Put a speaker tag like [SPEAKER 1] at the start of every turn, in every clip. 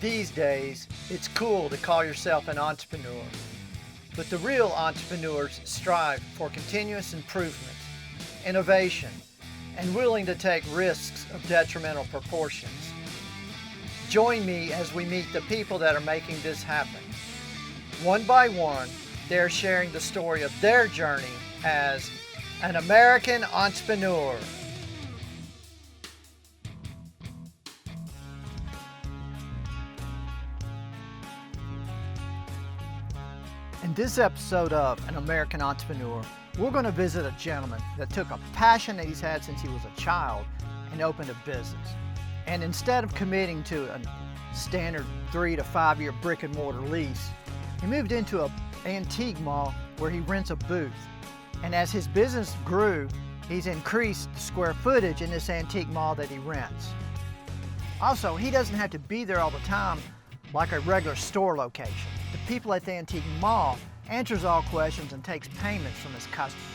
[SPEAKER 1] These days, it's cool to call yourself an entrepreneur. But the real entrepreneurs strive for continuous improvement, innovation, and willing to take risks of detrimental proportions. Join me as we meet the people that are making this happen. One by one, they're sharing the story of their journey as an American entrepreneur. In this episode of An American Entrepreneur, we're going to visit a gentleman that took a passion that he's had since he was a child and opened a business. And instead of committing to a standard 3 to 5 year brick and mortar lease, he moved into an antique mall where he rents a booth. And as his business grew, he's increased the square footage in this antique mall that he rents. Also, he doesn't have to be there all the time like a regular store location. The people at the antique mall answers all questions and takes payments from his customers.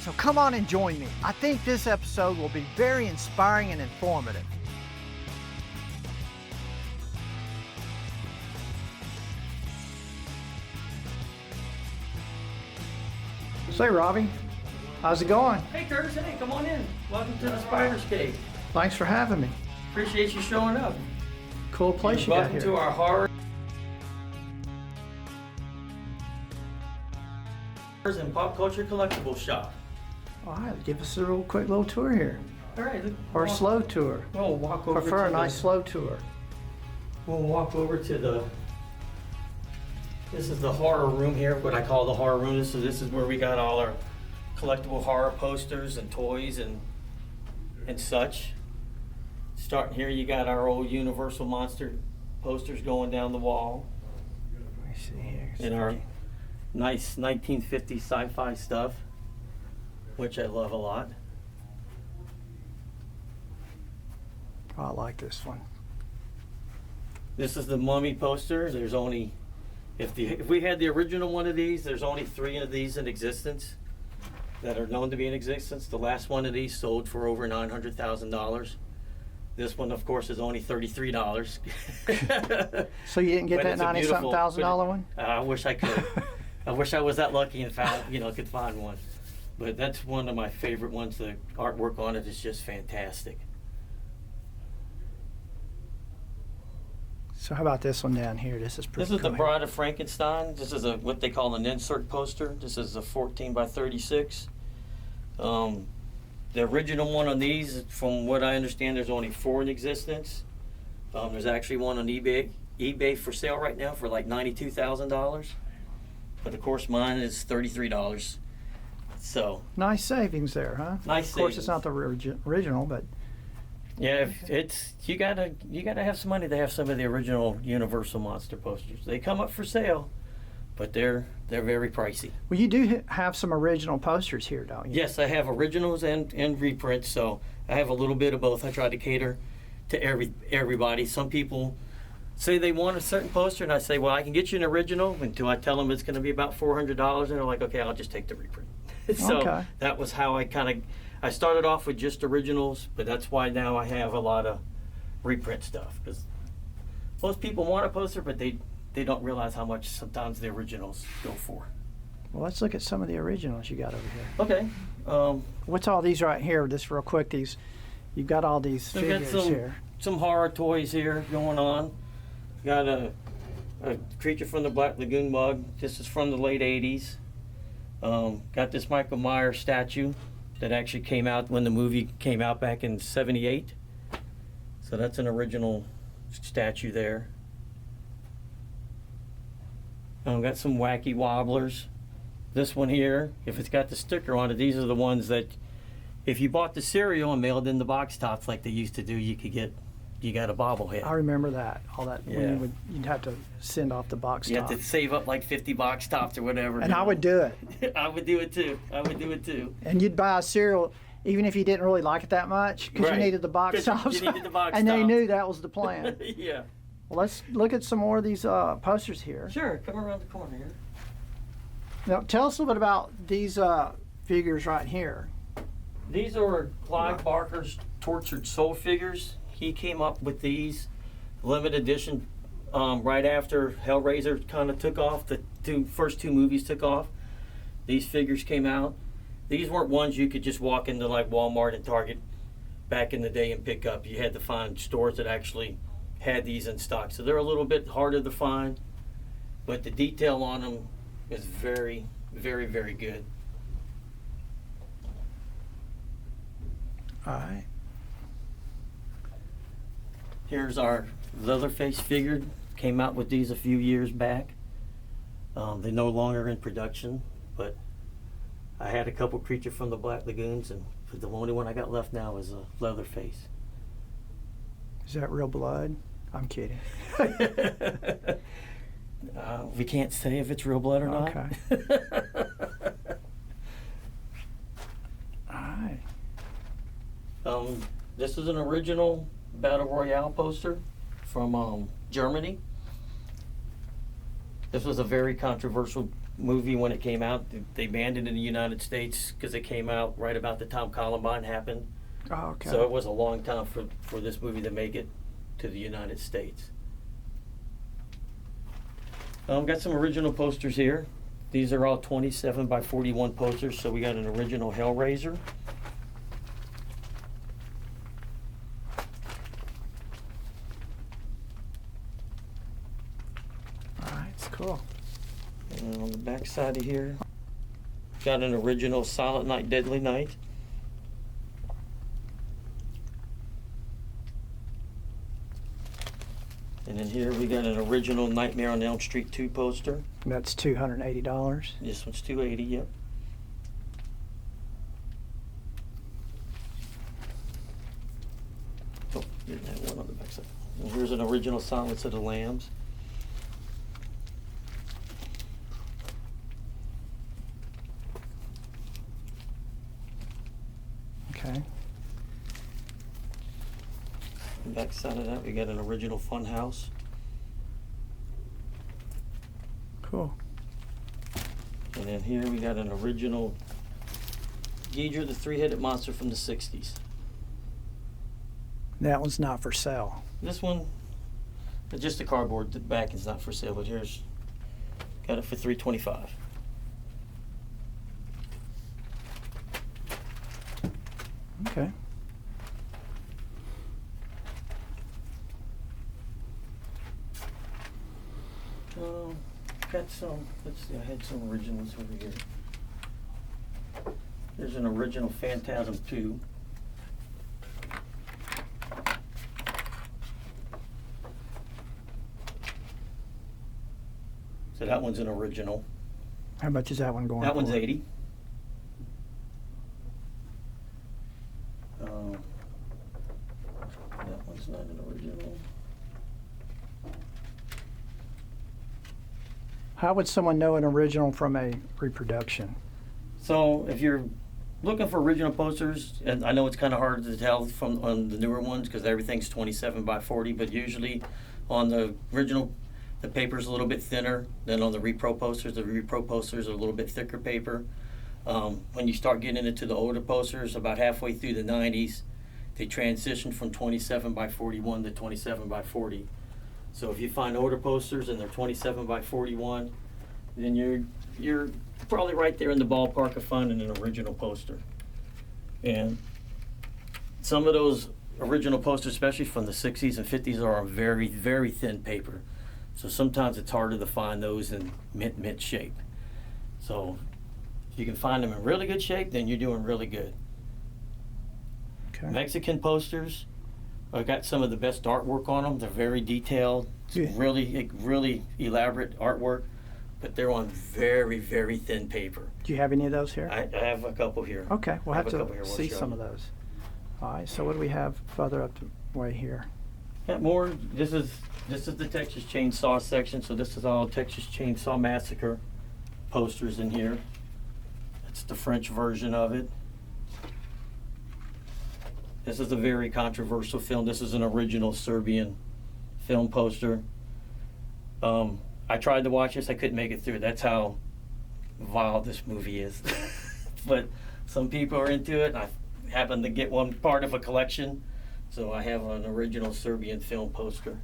[SPEAKER 1] So come on and join me. I think this episode will be very inspiring and informative. Say, Robbie, how's it going?
[SPEAKER 2] Hey, Curtis, hey, come on in. Welcome to the Spider's Cave.
[SPEAKER 1] Thanks for having me.
[SPEAKER 2] Appreciate you showing up.
[SPEAKER 1] Cool place you got
[SPEAKER 2] Welcome
[SPEAKER 1] here.
[SPEAKER 2] to our horror and pop culture collectible shop.
[SPEAKER 1] All right, give us a real quick little tour here.
[SPEAKER 2] All right.
[SPEAKER 1] Or a slow tour.
[SPEAKER 2] We'll walk over
[SPEAKER 1] Prefer
[SPEAKER 2] to
[SPEAKER 1] a nice slow tour.
[SPEAKER 2] We'll walk over to the... This is the horror room here, what I call the horror room. This is where we got all our collectible horror posters and toys and such. Starting here, you got our old Universal Monster posters going down the wall.
[SPEAKER 1] Let me see here.
[SPEAKER 2] And our nice 1950s sci-fi stuff, which I love a lot.
[SPEAKER 1] Oh, I like this one.
[SPEAKER 2] This is the Mummy poster. There's only, if we had the original one of these, there's only 3 of these in existence that are known to be in existence. The last one of these sold for over $900,000. This one, of course, is only $33.
[SPEAKER 1] So you didn't get that $90,000 one?
[SPEAKER 2] I wish I could. I wish I was that lucky and found, could find one. But that's one of my favorite ones. The artwork on it is just fantastic.
[SPEAKER 1] So how about this one down here? This is pretty cool.
[SPEAKER 2] This is the Bride of Frankenstein. This is what they call an insert poster. This is a 14 by 36. The original one on these, from what I understand, there's only 4 in existence. There's actually one on eBay for sale right now for like $92,000. But of course mine is $33. So
[SPEAKER 1] nice savings there, huh?
[SPEAKER 2] Nice savings.
[SPEAKER 1] Of course, it's not the original, but
[SPEAKER 2] yeah, you gotta have some money to have some of the original Universal Monster posters. They come up for sale, but they're very pricey.
[SPEAKER 1] Well, you do have some original posters here, don't you?
[SPEAKER 2] Yes, I have originals and reprints, so I have a little bit of both. I try to cater to everybody. Some people say they want a certain poster, and I say, well, I can get you an original until I tell them it's going to be about $400, and they're like, okay, I'll just take the reprint. So
[SPEAKER 1] okay.
[SPEAKER 2] That was how I started off with just originals, but that's why now I have a lot of reprint stuff, because most people want a poster, but they don't realize how much sometimes the originals go for.
[SPEAKER 1] Well, let's look at some of the originals you got over here.
[SPEAKER 2] Okay.
[SPEAKER 1] What's all these right here? Just real quick, you've got all these figures here.
[SPEAKER 2] Some horror toys here going on. Got a creature from the Black Lagoon mug. This is from the late 80s. Got this Michael Myers statue that actually came out when the movie came out back in '78. So that's an original statue there. Got some wacky wobblers. This one here, if it's got the sticker on it, these are the ones that if you bought the cereal and mailed in the box tops like they used to do, you got a bobblehead.
[SPEAKER 1] I remember that. All that.
[SPEAKER 2] Yeah.
[SPEAKER 1] When you'd have to send off the box
[SPEAKER 2] You
[SPEAKER 1] top.
[SPEAKER 2] have to save up like 50 box tops or whatever.
[SPEAKER 1] And I would do it.
[SPEAKER 2] I would do it too.
[SPEAKER 1] And you'd buy a cereal even if you didn't really like it that much, because
[SPEAKER 2] Right.
[SPEAKER 1] you needed the box
[SPEAKER 2] 'Cause
[SPEAKER 1] tops.
[SPEAKER 2] you needed the box
[SPEAKER 1] and they
[SPEAKER 2] tops.
[SPEAKER 1] knew that was the plan.
[SPEAKER 2] Yeah.
[SPEAKER 1] Well, let's look at some more of these posters here.
[SPEAKER 2] Sure, come around the corner here.
[SPEAKER 1] Now, tell us a little bit about these figures right here.
[SPEAKER 2] These are Clive Barker's Tortured Soul figures. He came up with these limited edition. Right after Hellraiser kind of took off, the first two movies took off, these figures came out. These weren't ones you could just walk into like Walmart and Target back in the day and pick up. You had to find stores that actually had these in stock. So they're a little bit harder to find, but the detail on them is very, very, very good.
[SPEAKER 1] All right.
[SPEAKER 2] Here's our Leatherface figure. Came out with these a few years back. They're no longer in production, but I had a couple Creature from the Black Lagoons, and the only one I got left now is a Leatherface.
[SPEAKER 1] Is that real blood? I'm kidding.
[SPEAKER 2] We can't say if it's real blood or not.
[SPEAKER 1] Okay. All right.
[SPEAKER 2] This is an original Battle Royale poster from Germany. This was a very controversial movie when it came out. They banned it in the United States because it came out right about the time Columbine happened.
[SPEAKER 1] Oh, okay.
[SPEAKER 2] So it was a long time for this movie to make it to the United States. Got some original posters here. These are all 27 by 41 posters. So we got an original Hellraiser.
[SPEAKER 1] All right, it's cool.
[SPEAKER 2] And on the back side of here, got an original Silent Night, Deadly Night. And then here we got an original Nightmare on Elm Street 2 poster.
[SPEAKER 1] And that's $280.
[SPEAKER 2] This one's $280, yep. Oh, didn't have one on the back side. And here's an original Silence of the Lambs.
[SPEAKER 1] Okay.
[SPEAKER 2] Back side of that, we got an original Funhouse.
[SPEAKER 1] Cool.
[SPEAKER 2] And then here we got an original Ghidra, the three-headed monster from the 60s.
[SPEAKER 1] That one's not for sale.
[SPEAKER 2] This one, just the cardboard, the back is not for sale, but here's, got it for $325.
[SPEAKER 1] Okay.
[SPEAKER 2] Got some, let's see, I had some originals over here. There's an original Phantasm 2. So that one's an original.
[SPEAKER 1] How much is that one going for?
[SPEAKER 2] That one's 80. That one's not an original.
[SPEAKER 1] How would someone know an original from a reproduction?
[SPEAKER 2] So if you're looking for original posters, and I know it's kind of hard to tell from on the newer ones because everything's 27 by 40, but usually on the original, the paper's a little bit thinner than on the repro posters. The repro posters are a little bit thicker paper. When you start getting into the older posters, about halfway through the 90s, they transitioned from 27 by 41 to 27 by 40. So if you find older posters and they're 27 by 41, then you're probably right there in the ballpark of finding an original poster. And some of those original posters, especially from the 60s and 50s, are on very, very thin paper. So sometimes it's harder to find those in mint shape. So if you can find them in really good shape, then you're doing really good.
[SPEAKER 1] Okay.
[SPEAKER 2] Mexican posters, I've got some of the best artwork on them. They're very detailed,
[SPEAKER 1] Yeah.
[SPEAKER 2] really elaborate artwork, but they're on very, very thin paper.
[SPEAKER 1] Do you have any of those here?
[SPEAKER 2] I have a couple here.
[SPEAKER 1] Okay, we'll
[SPEAKER 2] I
[SPEAKER 1] have
[SPEAKER 2] have a couple
[SPEAKER 1] to
[SPEAKER 2] here, we'll
[SPEAKER 1] see
[SPEAKER 2] show
[SPEAKER 1] some
[SPEAKER 2] you.
[SPEAKER 1] of those. All right, so what do we have further up the way here?
[SPEAKER 2] Got more. This is the Texas Chainsaw section, so this is all Texas Chainsaw Massacre posters in here. That's the French version of it. This is a very controversial film. This is an original Serbian film poster. I tried to watch this. I couldn't make it through. That's how vile this movie is. But some people are into it. I happen to get one part of a collection. So I have an original Serbian film poster.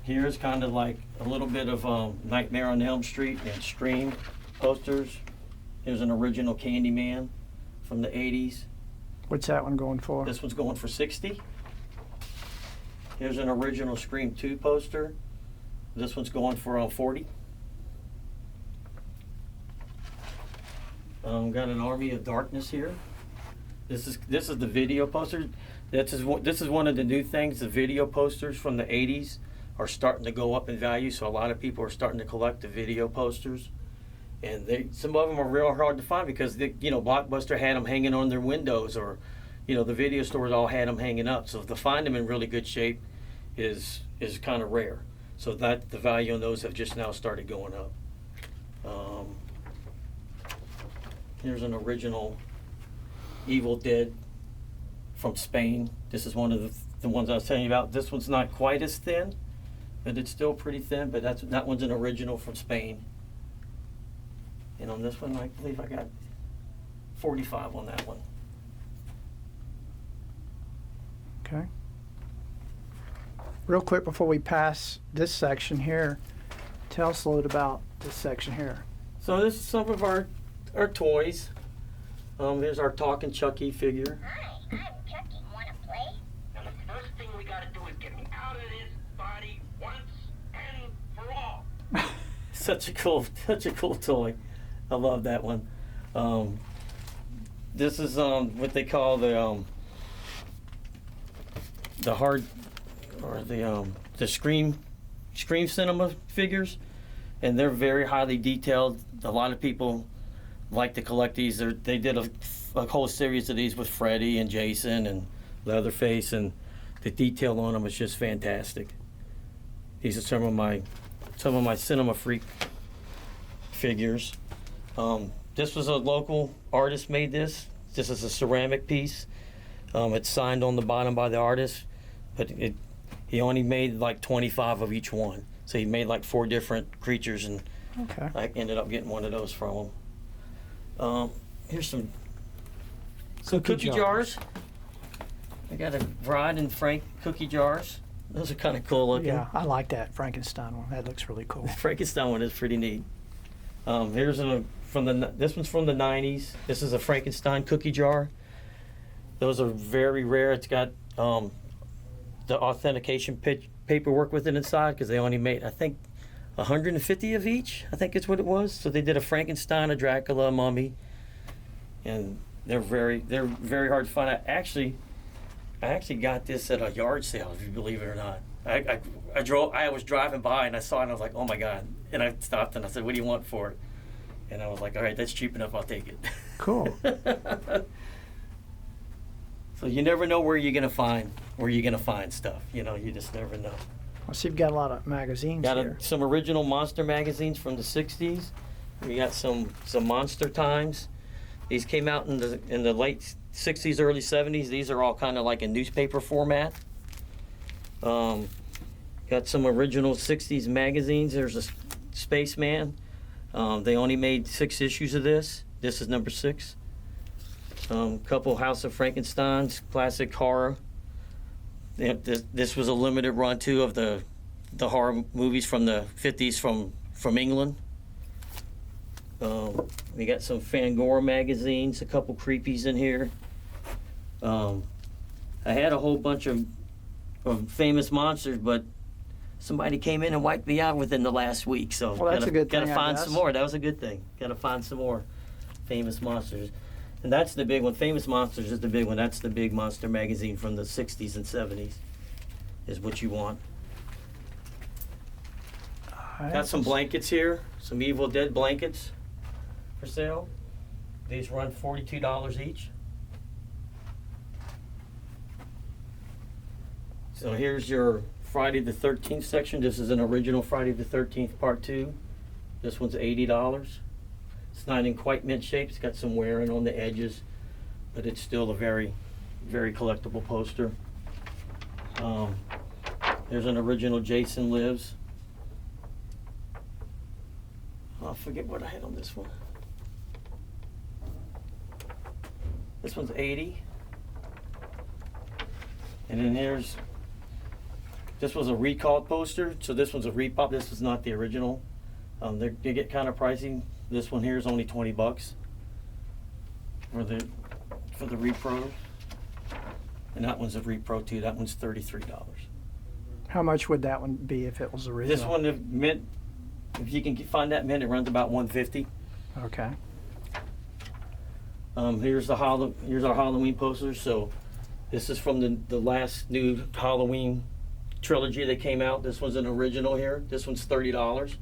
[SPEAKER 2] Here's kind of like a little bit of Nightmare on Elm Street and Scream posters. Here's an original Candyman from the 80s.
[SPEAKER 1] What's that one going for?
[SPEAKER 2] This one's going for 60. Here's an original Scream 2 poster. This one's going for 40. Got an Army of Darkness here. This is the video poster. This is one of the new things. The video posters from the 80s are starting to go up in value, so a lot of people are starting to collect the video posters. And some of them are real hard to find because Blockbuster had them hanging on their windows, or the video stores all had them hanging up. So to find them in really good shape is kind of rare. So that the value on those have just now started going up. Here's an original Evil Dead from Spain. This is one of the ones I was telling you about. This one's not quite as thin, but it's still pretty thin. But that one's an original from Spain. And on this one, I believe I got 45 on that one.
[SPEAKER 1] Okay. Real quick before we pass this section here, tell us a little about this section here.
[SPEAKER 2] So this is some of our toys. There's our talking Chucky figure.
[SPEAKER 3] Hi, I'm Chucky. Wanna play?
[SPEAKER 4] Now the first thing we gotta do is get me out of this body once and for all.
[SPEAKER 2] Such a cool toy. I love that one. This is what they call the hard, or the Scream Cinema figures, and they're very highly detailed. A lot of people like to collect these. They did a whole series of these with Freddy and Jason and Leatherface, and the detail on them is just fantastic. These are some of my Cinema Freak figures. This was a local artist made this. This is a ceramic piece. It's signed on the bottom by the artist, but he only made like 25 of each one. So he made like 4 different creatures, and
[SPEAKER 1] Okay.
[SPEAKER 2] I ended up getting one of those from him. Here's some cookie jars. I got a Bride and Frank cookie jars. Those are kind of cool looking.
[SPEAKER 1] Yeah, I like that Frankenstein one. That looks really cool.
[SPEAKER 2] The Frankenstein one is pretty neat. Here's this one's from the 90s. This is a Frankenstein cookie jar. Those are very rare. It's got the authentication paperwork with it inside, because they only made, I think, 150 of each. I think it's what it was. So they did a Frankenstein, a Dracula, a mummy, and they're very hard to find. I actually got this at a yard sale, if you believe it or not. I was driving by and I saw it and I was like, oh my God. And I stopped and I said, what do you want for it? And I was like, all right, that's cheap enough, I'll take it.
[SPEAKER 1] Cool.
[SPEAKER 2] So you never know where you're gonna find stuff. You just never know.
[SPEAKER 1] I see you've got a lot of magazines here.
[SPEAKER 2] Some original monster magazines from the 60s. We got some Monster Times. These came out in the late 60s, early 70s. These are all kind of like a newspaper format. Got some original 60s magazines. There's a Spaceman. They only made 6 issues of this. This is number 6. Couple House of Frankensteins, classic horror. This was a limited run too of the horror movies from the 50s from England. We got some Fangora magazines, a couple creepies in here. I had a whole bunch of famous monsters, but somebody came in and wiped me out within the last week. So
[SPEAKER 1] Well, that's a good thing,
[SPEAKER 2] Gotta
[SPEAKER 1] I
[SPEAKER 2] find
[SPEAKER 1] guess.
[SPEAKER 2] some more. That was a good thing. Gotta find some more famous monsters. And that's the big one. Famous Monsters is the big one. That's the big monster magazine from the 60s and 70s is what you want. Got some blankets here. Some Evil Dead blankets for sale. These run $42 each. So here's your Friday the 13th section. This is an original Friday the 13th Part 2. This one's $80. It's not in quite mint shape. It's got some wearing on the edges, but it's still a very, very collectible poster. There's an original Jason Lives. I forget what I had on this one. This one's $80. And then here's This was a recalled poster, so this one's a repop. This is not the original. They get kind of pricey. This one here is only $20 for the repro, and that one's a repro too. That one's $33.
[SPEAKER 1] How much would that one be if it was original?
[SPEAKER 2] This one, if you can find that mint, it runs about $150.
[SPEAKER 1] Okay.
[SPEAKER 2] Here's our Halloween poster. So this is from the last new Halloween trilogy that came out. This one's an original here. This one's $30.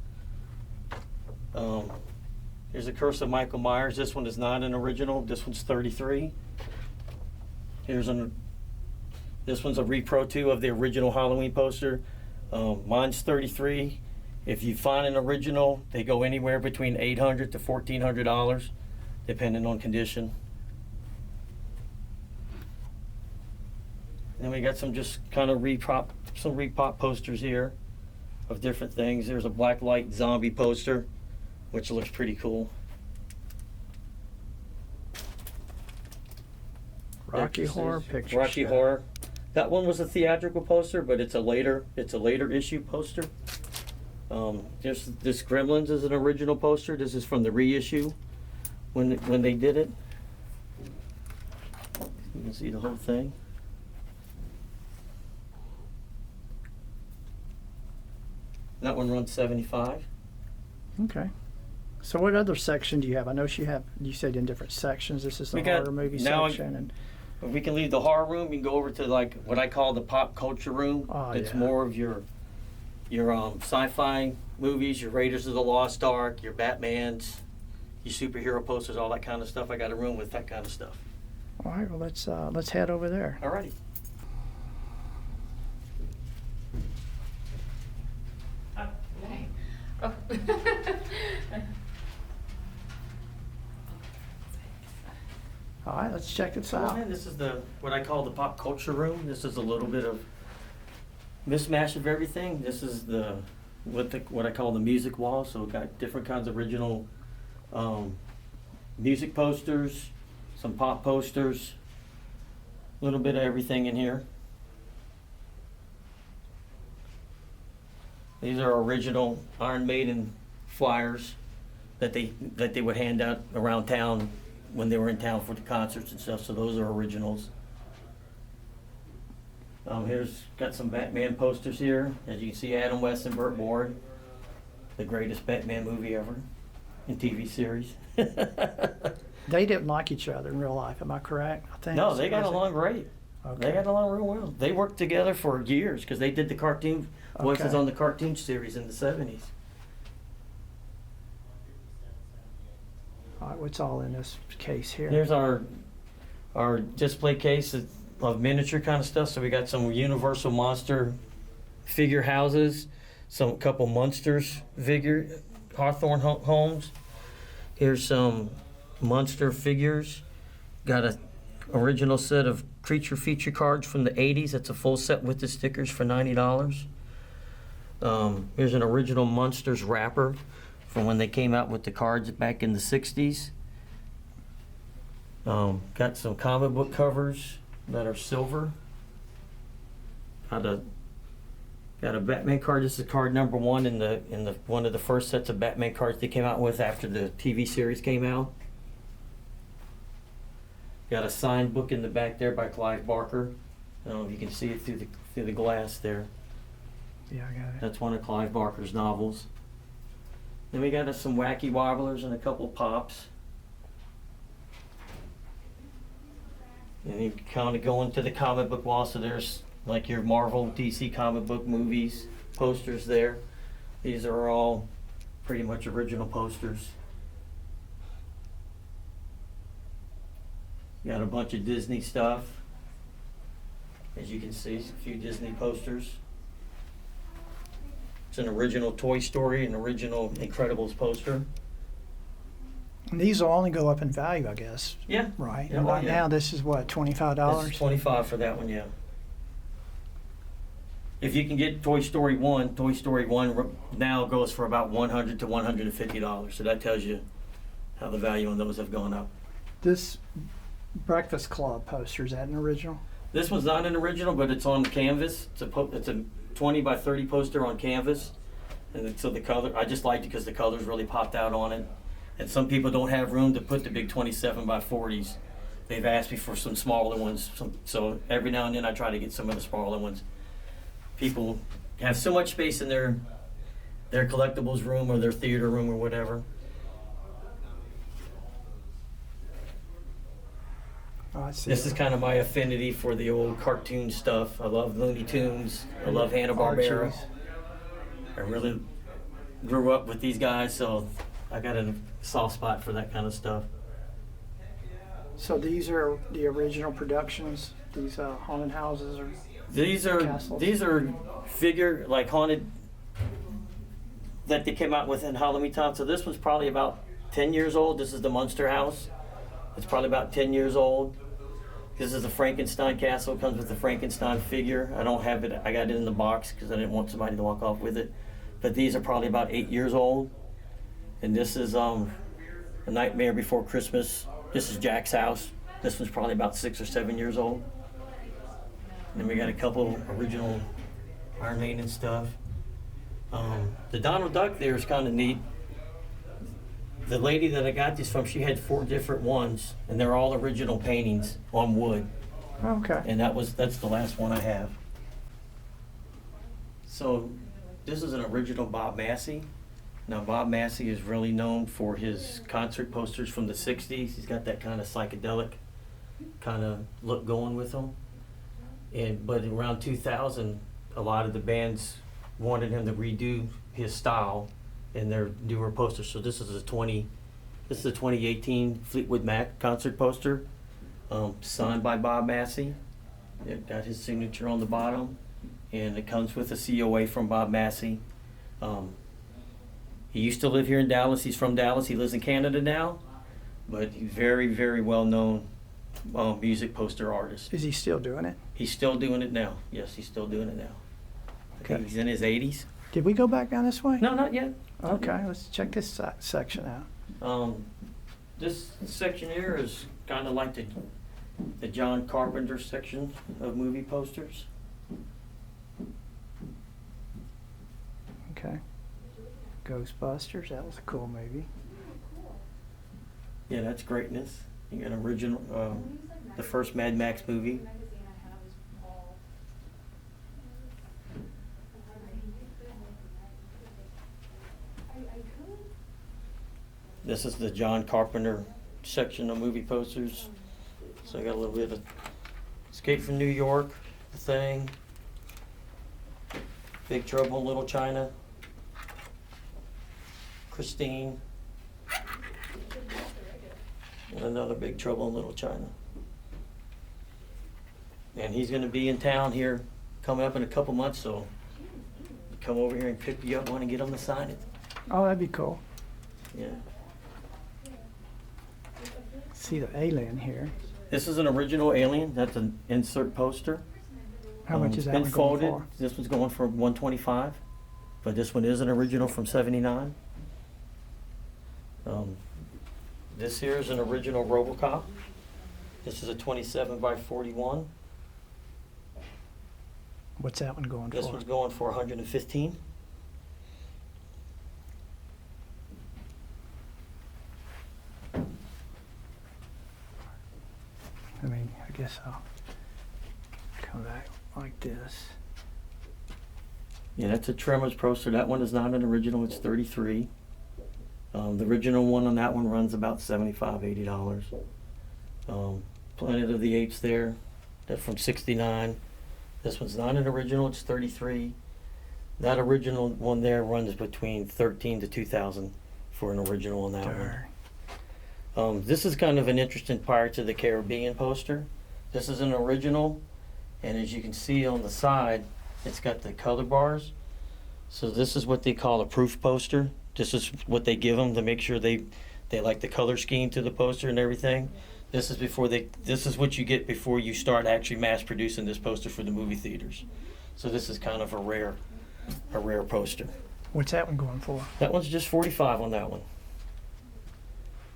[SPEAKER 2] Here's a Curse of Michael Myers. This one is not an original. This one's $33. This one's a repro too of the original Halloween poster. Mine's $33. If you find an original, they go anywhere between $800 to $1,400, depending on condition. Then we got some just kind of repop posters here of different things. There's a black light zombie poster, which looks pretty cool.
[SPEAKER 1] Rocky Horror Picture
[SPEAKER 2] Rocky
[SPEAKER 1] Show.
[SPEAKER 2] Horror. That one was a theatrical poster, but it's a later issue poster. This Gremlins is an original poster. This is from the reissue when they did it. You can see the whole thing. That one runs $75.
[SPEAKER 1] Okay. So what other section do you have? I know you said in different sections. This is the
[SPEAKER 2] We got-
[SPEAKER 1] horror movie
[SPEAKER 2] now
[SPEAKER 1] section. And
[SPEAKER 2] If we can leave the horror room, you can go over to like what I call the pop culture room.
[SPEAKER 1] Oh,
[SPEAKER 2] It's
[SPEAKER 1] yeah.
[SPEAKER 2] more of your sci-fi movies, your Raiders of the Lost Ark, your Batmans, your superhero posters, all that kind of stuff. I got a room with that kind of stuff.
[SPEAKER 1] all right, well let's head over there.
[SPEAKER 2] Alrighty.
[SPEAKER 5] Oh.
[SPEAKER 1] All right, let's check this
[SPEAKER 2] Come on
[SPEAKER 1] out.
[SPEAKER 2] in. This is what I call the pop culture room. This is a little bit of mismatch of everything. This is what I call the music wall. So we've got different kinds of original music posters, some pop posters, a little bit of everything in here. These are original Iron Maiden flyers that they would hand out around town when they were in town for the concerts and stuff. So those are originals. Here's got some Batman posters here. As you can see, Adam West and Burt Ward, the greatest Batman movie ever in TV series.
[SPEAKER 1] They didn't like each other in real life. Am I correct? I think.
[SPEAKER 2] No, they got along great.
[SPEAKER 1] Okay.
[SPEAKER 2] They got along real well. They worked together for years because they did the cartoon voices
[SPEAKER 1] Okay.
[SPEAKER 2] on the cartoon series in the 70s.
[SPEAKER 1] All right, what's all in this case here?
[SPEAKER 2] Here's our display case of miniature kind of stuff. So we got some Universal Monster figure houses, some couple Munsters figure Hawthorne homes. Here's some Munster figures. Got a original set of creature feature cards from the 80s. That's a full set with the stickers for $90. Here's an original Munsters wrapper from when they came out with the cards back in the 60s. Got some comic book covers that are silver. Got a Batman card. This is card number one in the one of the first sets of Batman cards they came out with after the TV series came out. Got a signed book in the back there by Clive Barker. I don't know if you can see it through the glass there.
[SPEAKER 1] Yeah, I got it.
[SPEAKER 2] That's one of Clive Barker's novels. Then we got us some wacky wobblers and a couple pops. And you kind of go into the comic book wall, so there's like your Marvel, DC comic book movies posters there. These are all pretty much original posters. Got a bunch of Disney stuff. As you can see, a few Disney posters. It's an original Toy Story, an original Incredibles poster.
[SPEAKER 1] And these will only go up in value, I guess.
[SPEAKER 2] Yeah.
[SPEAKER 1] Right.
[SPEAKER 2] Yeah,
[SPEAKER 1] And
[SPEAKER 2] well,
[SPEAKER 1] right
[SPEAKER 2] yeah.
[SPEAKER 1] now, this is what, $25?
[SPEAKER 2] This is $25 for that one, yeah. If you can get Toy Story 1 now goes for about $100 to $150. So that tells you how the value on those have gone up.
[SPEAKER 1] This Breakfast Club poster, is that an original?
[SPEAKER 2] This one's not an original, but it's on canvas. It's a 20 by 30 poster on canvas. And so the color, I just liked it because the colors really popped out on it. And some people don't have room to put the big 27 by 40s. They've asked me for some smaller ones. So every now and then I try to get some of the smaller ones. People have so much space in their collectibles room or their theater room or whatever.
[SPEAKER 1] Oh, I see.
[SPEAKER 2] This is kind of my affinity for the old cartoon stuff. I love Looney Tunes. I love Hanna-Barbera.
[SPEAKER 1] Archies.
[SPEAKER 2] I really grew up with these guys, so I got a soft spot for that kind of stuff.
[SPEAKER 1] So these are the original productions, these haunted houses, or
[SPEAKER 2] These are
[SPEAKER 1] Castles.
[SPEAKER 2] figure like haunted that they came out with in Halloween time. So this one's probably about 10 years old. This is the Munster House. It's probably about 10 years old. This is the Frankenstein castle. It comes with the Frankenstein figure. I don't have it. I got it in the box because I didn't want somebody to walk off with it. But these are probably about 8 years old. And this is A Nightmare Before Christmas. This is Jack's house. This one's probably about 6 or 7 years old. And then we got a couple original Iron Maiden stuff. The Donald Duck there is kind of neat. The lady that I got these from, she had 4 different ones, and they're all original paintings on wood.
[SPEAKER 1] okay.
[SPEAKER 2] And that's the last one I have. So this is an original Bob Massey. Now Bob Massey is really known for his concert posters from the 60s. He's got that kind of psychedelic kind of look going with him. But around 2000, a lot of the bands wanted him to redo his style in their newer posters. So this is a 2018 Fleetwood Mac concert poster, signed by Bob Massey. It got his signature on the bottom, and it comes with a COA from Bob Massey. He used to live here in Dallas. He's from Dallas. He lives in Canada now, but he's very, very well known music poster artist.
[SPEAKER 1] Is he still doing it?
[SPEAKER 2] He's still doing it now. Yes, he's still doing it now. I think
[SPEAKER 1] Okay.
[SPEAKER 2] he's in his 80s.
[SPEAKER 1] Did we go back down this way?
[SPEAKER 2] No, not yet.
[SPEAKER 1] Okay, let's check this section out.
[SPEAKER 2] This section here is kind of like the John Carpenter section of movie posters.
[SPEAKER 1] Okay. Ghostbusters, that was a cool movie.
[SPEAKER 2] Yeah, that's greatness. You got original, the first Mad Max movie. This is the John Carpenter section of movie posters. So I got a little bit of Escape from New York, The Thing, Big Trouble in Little China, Christine, and another Big Trouble in Little China. And he's going to be in town here coming up in a couple months, so come over here and pick you up one and get him to sign it.
[SPEAKER 1] Oh, that'd be cool.
[SPEAKER 2] Yeah.
[SPEAKER 1] See the alien here.
[SPEAKER 2] This is an original Alien. That's an insert poster.
[SPEAKER 1] How much
[SPEAKER 2] It's
[SPEAKER 1] is that
[SPEAKER 2] been
[SPEAKER 1] one going
[SPEAKER 2] folded.
[SPEAKER 1] for?
[SPEAKER 2] This one's going for $125, but this one is an original from '79. This here is an original RoboCop. This is a 27 by 41.
[SPEAKER 1] What's that one going
[SPEAKER 2] This
[SPEAKER 1] for?
[SPEAKER 2] one's going for 115.
[SPEAKER 1] I mean, I guess I'll come back like this.
[SPEAKER 2] Yeah, that's a Tremors poster. That one is not an original. It's 33. The original one on that one runs about $75, $80. Planet of the Apes there. That's from '69. This one's not an original. It's 33. That original one there runs between 13 to 2,000 for an original on that
[SPEAKER 1] Darn.
[SPEAKER 2] one. This is kind of an interesting Pirates of the Caribbean poster. This is an original, and as you can see on the side, it's got the color bars. So this is what they call a proof poster. This is what they give them to make sure they like the color scheme to the poster and everything. This is what you get before you start actually mass producing this poster for the movie theaters. So this is kind of a rare poster.
[SPEAKER 1] What's that one going for?
[SPEAKER 2] That one's just 45 on that one.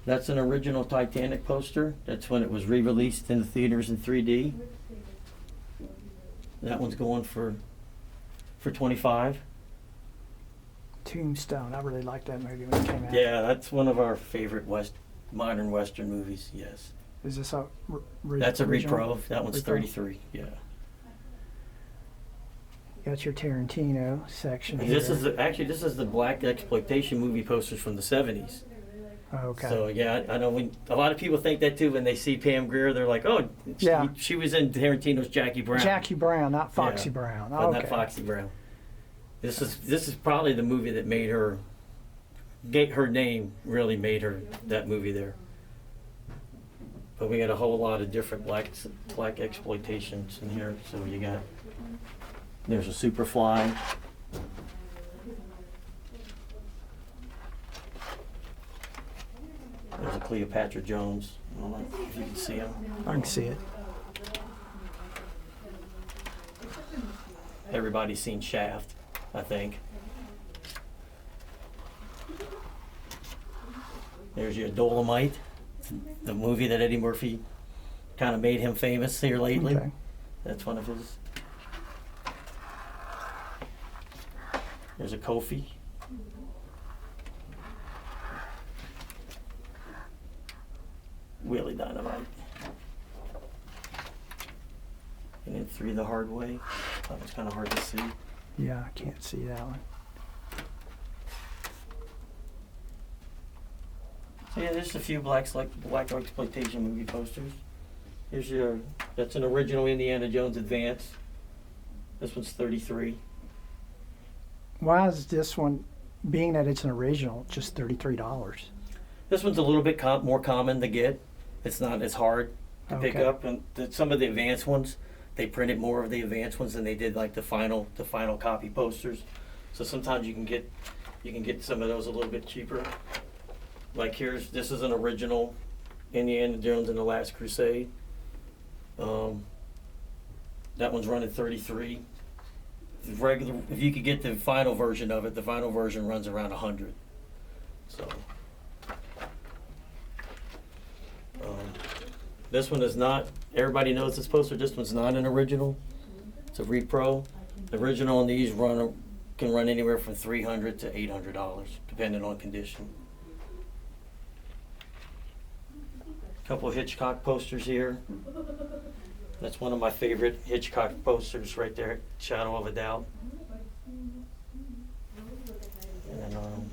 [SPEAKER 2] That's an original Titanic poster. That's when it was re-released in the theaters in 3D. That one's going for for 25.
[SPEAKER 1] Tombstone. I really liked that movie when it came out.
[SPEAKER 2] Yeah, that's one of our favorite modern Western movies, yes.
[SPEAKER 1] Is this a
[SPEAKER 2] That's a
[SPEAKER 1] original?
[SPEAKER 2] repro. That one's
[SPEAKER 1] Repro.
[SPEAKER 2] 33, yeah.
[SPEAKER 1] Got your Tarantino section
[SPEAKER 2] And
[SPEAKER 1] here.
[SPEAKER 2] this is actually this is the black exploitation movie posters from the 70s.
[SPEAKER 1] Okay.
[SPEAKER 2] So yeah, I know a lot of people think that too when they see Pam Grier. They're like, oh,
[SPEAKER 1] Yeah.
[SPEAKER 2] she was in Tarantino's Jackie Brown.
[SPEAKER 1] Jackie Brown, not Foxy
[SPEAKER 2] Yeah.
[SPEAKER 1] Brown.
[SPEAKER 2] But
[SPEAKER 1] Okay.
[SPEAKER 2] not Foxy Brown. This is probably the movie that made her, her name really made her that movie there. But we got a whole lot of different black exploitations in here. So you got, there's a Superfly. There's a Cleopatra Jones. I don't know if you can see him.
[SPEAKER 1] I can see it.
[SPEAKER 2] Everybody's seen Shaft, I think. There's your Dolomite, the movie that Eddie Murphy kind of made him famous here lately.
[SPEAKER 1] Okay.
[SPEAKER 2] That's one of his. There's a Kofi. Wheelie Dynamite. And then 3 the Hard Way. That was kind of hard to see.
[SPEAKER 1] Yeah, I can't see that one.
[SPEAKER 2] So yeah, there's a few black exploitation movie posters. Here's your, that's an original Indiana Jones Advance. This one's 33.
[SPEAKER 1] Why is this one, being that it's an original, just $33?
[SPEAKER 2] This one's a little bit more common to get. It's not as hard to pick
[SPEAKER 1] Okay.
[SPEAKER 2] up. And some of the advanced ones, they printed more of the advanced ones than they did like the final copy posters. So sometimes you can get some of those a little bit cheaper. Like this is an original Indiana Jones and the Last Crusade. That one's running 33. If you could get the final version of it, the final version runs around 100. So this one is not. Everybody knows this poster. This one's not an original. It's a repro. The original on these can run anywhere from $300 to $800, depending on condition. Couple of Hitchcock posters here. That's one of my favorite Hitchcock posters right there, Shadow of a Doubt. And then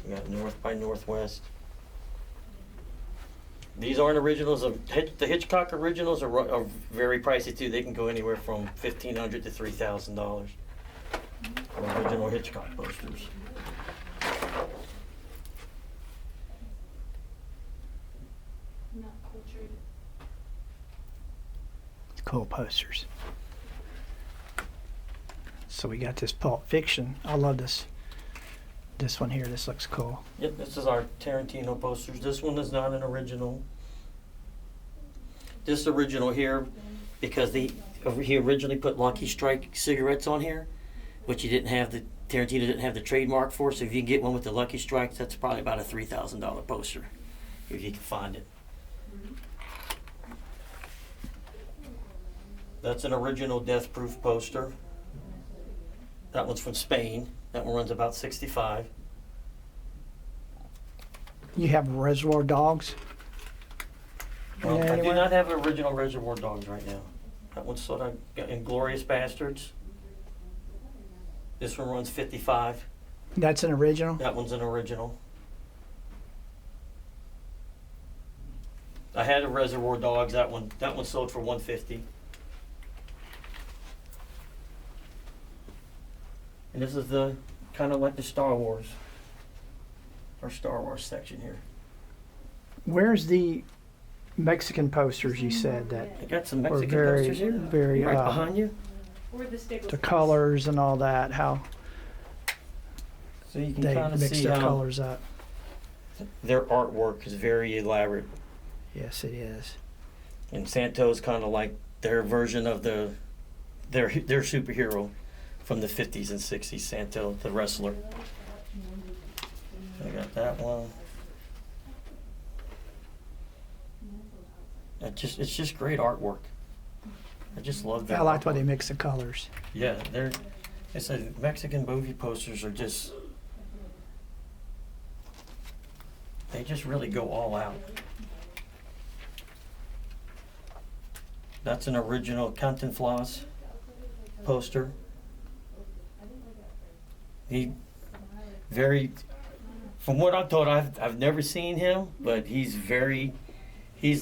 [SPEAKER 2] we got North by Northwest. These aren't originals. The Hitchcock originals are very pricey too. They can go anywhere from $1,500 to $3,000 for original Hitchcock posters.
[SPEAKER 1] Cool posters. So we got this Pulp Fiction. I love this one here. This looks cool.
[SPEAKER 2] Yep, this is our Tarantino posters. This one is not an original. This original here, because he originally put Lucky Strike cigarettes on here, which Tarantino didn't have the trademark for. So if you can get one with the Lucky Strikes, that's probably about a $3,000 poster, if you can find it. That's an original Death Proof poster. That one's from Spain. That one runs about 65.
[SPEAKER 1] You have Reservoir Dogs?
[SPEAKER 2] I do
[SPEAKER 1] Anywhere?
[SPEAKER 2] not have original Reservoir Dogs right now. That one's sort of Inglourious Bastards. This one runs 55.
[SPEAKER 1] That's an original?
[SPEAKER 2] That one's an original. I had a Reservoir Dogs. That one sold for $150. And this is the kind of like the Star Wars, our Star Wars section here.
[SPEAKER 1] Where's the Mexican posters you said that
[SPEAKER 2] I got some
[SPEAKER 1] were
[SPEAKER 2] Mexican
[SPEAKER 1] very,
[SPEAKER 2] posters here,
[SPEAKER 1] very,
[SPEAKER 2] right behind you.
[SPEAKER 1] the colors and all that, how
[SPEAKER 2] So you can
[SPEAKER 1] they
[SPEAKER 2] kind of
[SPEAKER 1] mix
[SPEAKER 2] see
[SPEAKER 1] their
[SPEAKER 2] how
[SPEAKER 1] colors up.
[SPEAKER 2] their artwork is very elaborate.
[SPEAKER 1] Yes, it is.
[SPEAKER 2] And Santo's kind of like their version of their superhero from the 50s and 60s, Santo, the wrestler. I got that one. It's just great artwork. I just love that.
[SPEAKER 1] I liked why they mix the colors.
[SPEAKER 2] Yeah, it's a Mexican movie posters are just, they just really go all out. That's an original Cantinflas poster. He from what I'm told, I've never seen him, but he's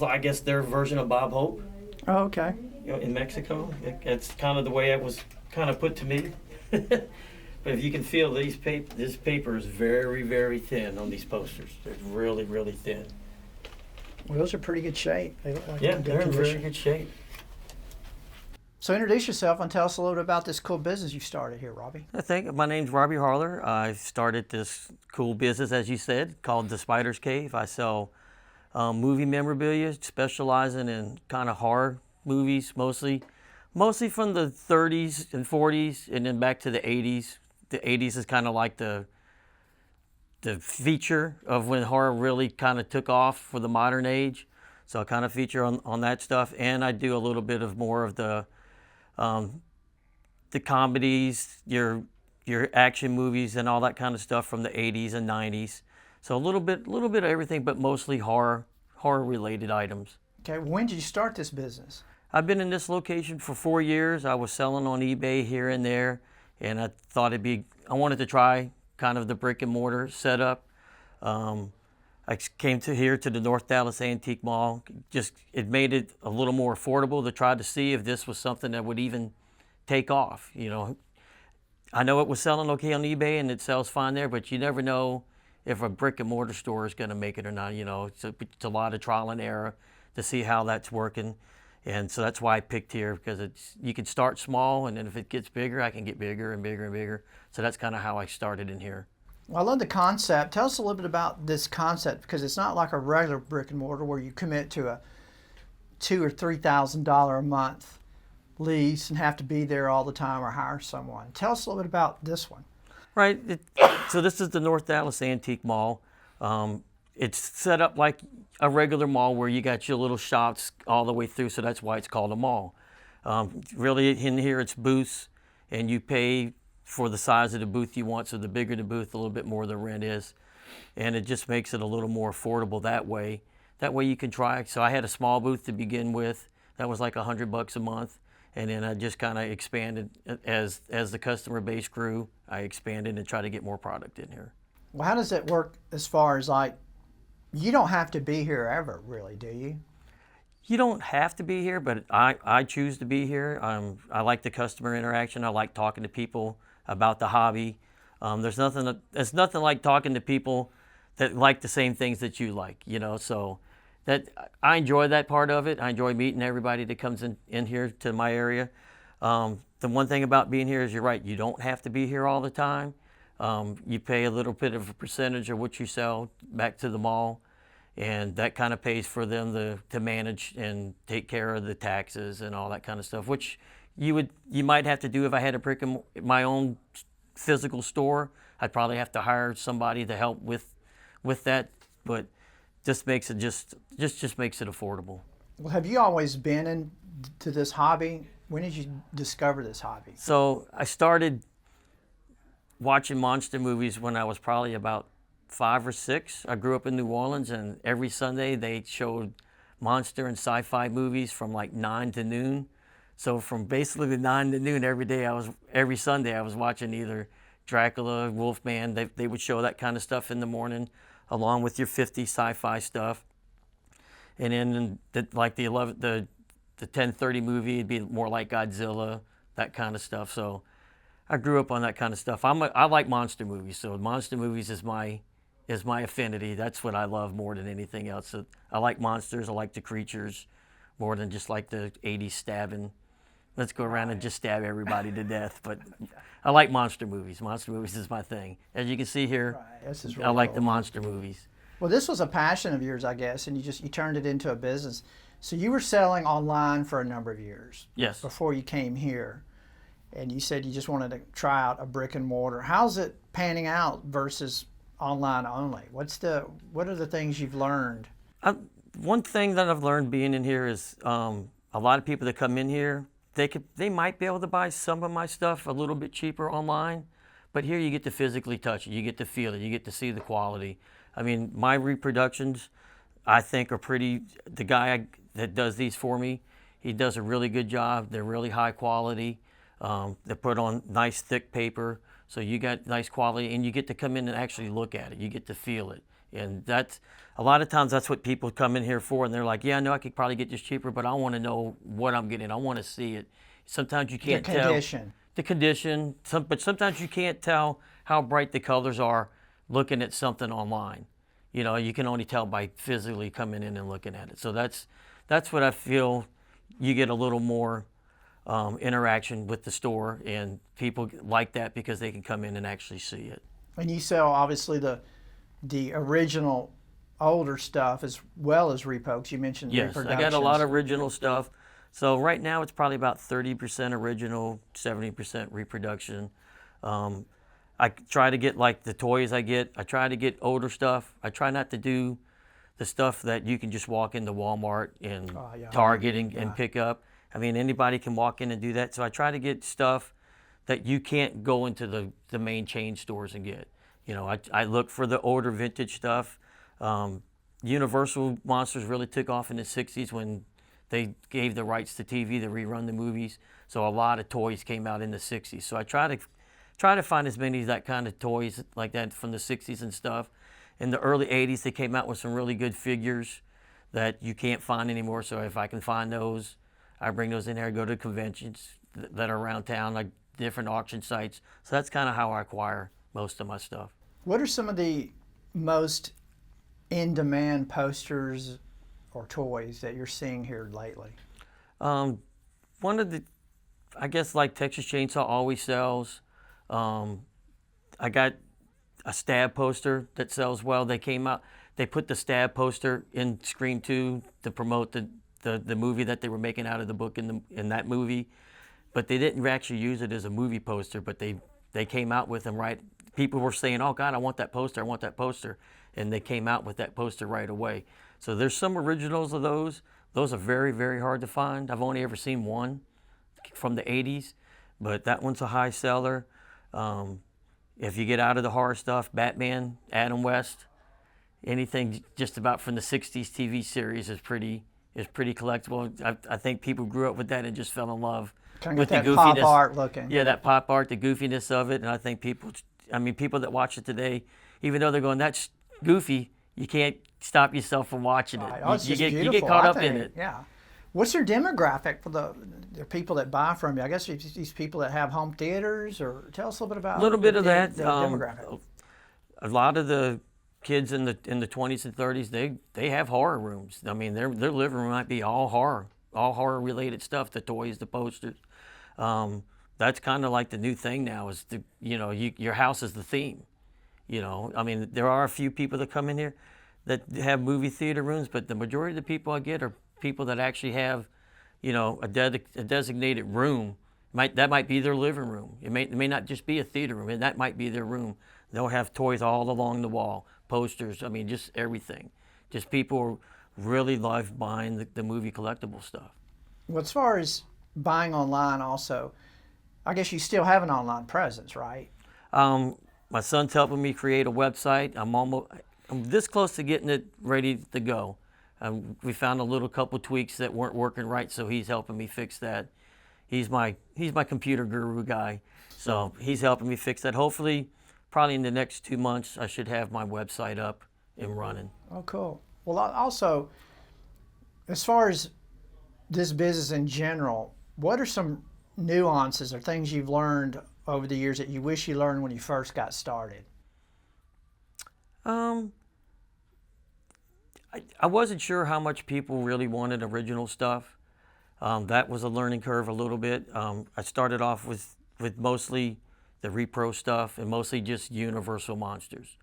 [SPEAKER 2] like, I guess, their version of Bob Hope,
[SPEAKER 1] Oh, okay.
[SPEAKER 2] in Mexico. It's kind of the way it was kind of put to me. But if you can feel this paper is very, very thin on these posters. They're really, really thin.
[SPEAKER 1] Well, those are pretty good shape. They look like
[SPEAKER 2] Yeah,
[SPEAKER 1] in
[SPEAKER 2] they're in
[SPEAKER 1] condition.
[SPEAKER 2] very good shape.
[SPEAKER 1] So introduce yourself and tell us a little bit about this cool business you started here, Robbie.
[SPEAKER 2] I think my name's Robbie Harler. I started this cool business, as you said, called The Spider's Cave. I sell movie memorabilia, specializing in kind of horror movies, mostly from the 30s and 40s, and then back to the 80s. The 80s is kind of like the feature of when horror really kind of took off for the modern age. So I kind of feature on that stuff, and I do a little bit of more of the comedies, your action movies, and all that kind of stuff from the 80s and 90s. So a little bit of everything, but mostly horror related items.
[SPEAKER 1] Okay, when did you start this business?
[SPEAKER 2] I've been in this location for 4 years. I was selling on eBay here and there, and I thought I wanted to try kind of the brick and mortar setup. I came here to the North Dallas Antique Mall. It made it a little more affordable to try to see if this was something that would even take off. I know it was selling okay on eBay and it sells fine there, but you never know if a brick and mortar store is going to make it or not. It's a lot of trial and error to see how that's working. And so that's why I picked here, because you can start small, and then if it gets bigger, I can get bigger and bigger and bigger. So that's kind of how I started in here.
[SPEAKER 1] Well, I love the concept. Tell us a little bit about this concept, because it's not like a regular brick and mortar where you commit to a $2,000 or $3,000 a month lease and have to be there all the time or hire someone. Tell us a little bit about this one.
[SPEAKER 2] Right. So this is the North Dallas Antique Mall. It's set up like a regular mall where you got your little shops all the way through, so that's why it's called a mall. Really, in here it's booths, and you pay for the size of the booth you want, so the bigger the booth, a little bit more the rent is. And it just makes it a little more affordable that way. That way you can try. So I had a small booth to begin with. That was like $100 a month. And then I just kind of expanded as the customer base grew. I expanded and tried to get more product in here.
[SPEAKER 1] Well, how does it work as far as you don't have to be here ever, really, do you?
[SPEAKER 2] You don't have to be here, but I choose to be here. I like the customer interaction. I like talking to people about the hobby. There's nothing like talking to people that like the same things that you like, so that I enjoy that part of it. I enjoy meeting everybody that comes in here to my area. The one thing about being here is you're right, you don't have to be here all the time. You pay a little bit of a percentage of what you sell back to the mall, and that kind of pays for them to manage and take care of the taxes and all that kind of stuff, which you might have to do if I had my own physical store. I'd probably have to hire somebody to help with that, but just makes it just makes it affordable.
[SPEAKER 1] Well, have you always been into this hobby? When did you discover this hobby?
[SPEAKER 2] So I started watching monster movies when I was probably about 5 or 6. I grew up in New Orleans, and every Sunday they showed monster and sci-fi movies from like 9 to noon. So from basically 9 to noon every Sunday I was watching either Dracula, Wolfman. They would show that kind of stuff in the morning, along with your 50s sci-fi stuff. And then the 10:30 movie, it'd be more like Godzilla, that kind of stuff. So I grew up on that kind of stuff. I like monster movies, so monster movies is my affinity. That's what I love more than anything else. So I like monsters. I like the creatures more than just like the 80s stabbing. Let's go around and just stab everybody to death. But I like monster movies. Monster movies is my thing. As you can see here,
[SPEAKER 1] Right. This is really
[SPEAKER 2] I like
[SPEAKER 1] cool.
[SPEAKER 2] the monster movies.
[SPEAKER 1] Well, this was a passion of yours, I guess, and you turned it into a business. So you were selling online for a number of years.
[SPEAKER 2] Yes.
[SPEAKER 1] Before you came here, and you said you just wanted to try out a brick and mortar. How's it panning out versus online only? What are the things you've learned?
[SPEAKER 2] One thing that I've learned being in here is a lot of people that come in here they might be able to buy some of my stuff a little bit cheaper online, but here you get to physically touch it, you get to feel it, you get to see the quality. I mean, my reproductions, I think, are pretty. The guy that does these for me, he does a really good job. They're really high quality. They're put on nice thick paper, so you got nice quality, and you get to come in and actually look at it. You get to feel it, and that's a lot of times that's what people come in here for, and they're like, "Yeah, I know I could probably get this cheaper, but I want to know what I'm getting. I want to see it." Sometimes you can't tell the condition. But sometimes you can't tell how bright the colors are looking at something online. You know, you can only tell by physically coming in and looking at it. So that's what I feel. You get a little more interaction with the store, and people like that because they can come in and actually see it.
[SPEAKER 1] And you sell obviously the original older stuff as well as repos. You mentioned
[SPEAKER 2] Yes, I
[SPEAKER 1] reproductions.
[SPEAKER 2] got a lot of original stuff. So right now it's probably about 30% original, 70% reproduction. I try to get like the toys I try to get older stuff. I try not to do the stuff that you can just walk into Walmart and Target and pick up. I mean, anybody can walk in and do that. So I try to get stuff that you can't go into the main chain stores and get. You know, I look for the older vintage stuff. Universal Monsters really took off in the 60s when they gave the rights to TV to rerun the movies. So a lot of toys came out in the 60s. So I try to find as many of that kind of toys like that from the 60s and stuff. In the early 80s, they came out with some really good figures that you can't find anymore. So if I can find those, I bring those in here. I go to conventions that are around town, like different auction sites. So that's kind of how I acquire most of my stuff.
[SPEAKER 1] What are some of the most in-demand posters or toys that you're seeing here lately?
[SPEAKER 2] One of the, I guess, like Texas Chainsaw always sells. I got a Stab poster that sells well. They put the Stab poster in Scream 2 to promote the movie that they were making out of the book in that movie, but they didn't actually use it as a movie poster, but they came out with them, right? People were saying, "Oh God, I want that poster, I want that poster," and they came out with that poster right away. So there's some originals of those. Those are very, very hard to find. I've only ever seen one from the 80s, but that one's a high seller. If you get out of the horror stuff, Batman, Adam West, anything just about from the 60s TV series is pretty collectible. I think people grew up with that and just fell in love with the
[SPEAKER 1] that
[SPEAKER 2] goofiness.
[SPEAKER 1] pop art looking.
[SPEAKER 2] Yeah, that pop art, the goofiness of it, and I think people that watch it today, even though they're going, "That's goofy," you can't stop yourself from watching it.
[SPEAKER 1] Right. Oh, it's
[SPEAKER 2] you
[SPEAKER 1] just
[SPEAKER 2] get
[SPEAKER 1] beautiful,
[SPEAKER 2] caught
[SPEAKER 1] I
[SPEAKER 2] up
[SPEAKER 1] think.
[SPEAKER 2] in it.
[SPEAKER 1] Yeah. What's your demographic for the people that buy from you? I guess it's these people that have home theaters, or tell us a little bit about
[SPEAKER 2] A little bit of that.
[SPEAKER 1] the demographic.
[SPEAKER 2] A lot of the kids in the 20s and 30s, they have horror rooms. I mean, their living room might be all horror related stuff, the toys, the posters. That's kind of like the new thing now is your house is the theme. You know, I mean, there are a few people that come in here that have movie theater rooms, but the majority of the people I get are people that actually have, a designated room. That might be their living room. It may not just be a theater room, and that might be their room. They'll have toys all along the wall, posters. I mean, just everything. Just people really love buying the movie collectible stuff.
[SPEAKER 1] Well, as far as buying online, also, I guess you still have an online presence, right?
[SPEAKER 2] My son's helping me create a website. I'm this close to getting it ready to go. We found a little couple tweaks that weren't working right, so he's helping me fix that. He's my computer guru guy, so he's helping me fix that. Hopefully, probably in the next 2 months, I should have my website up and running.
[SPEAKER 1] Oh, cool. Well, also, as far as this business in general, what are some nuances or things you've learned over the years that you wish you learned when you first got started?
[SPEAKER 2] I wasn't sure how much people really wanted original stuff. That was a learning curve a little bit. I started off with mostly the repro stuff and mostly just Universal Monsters.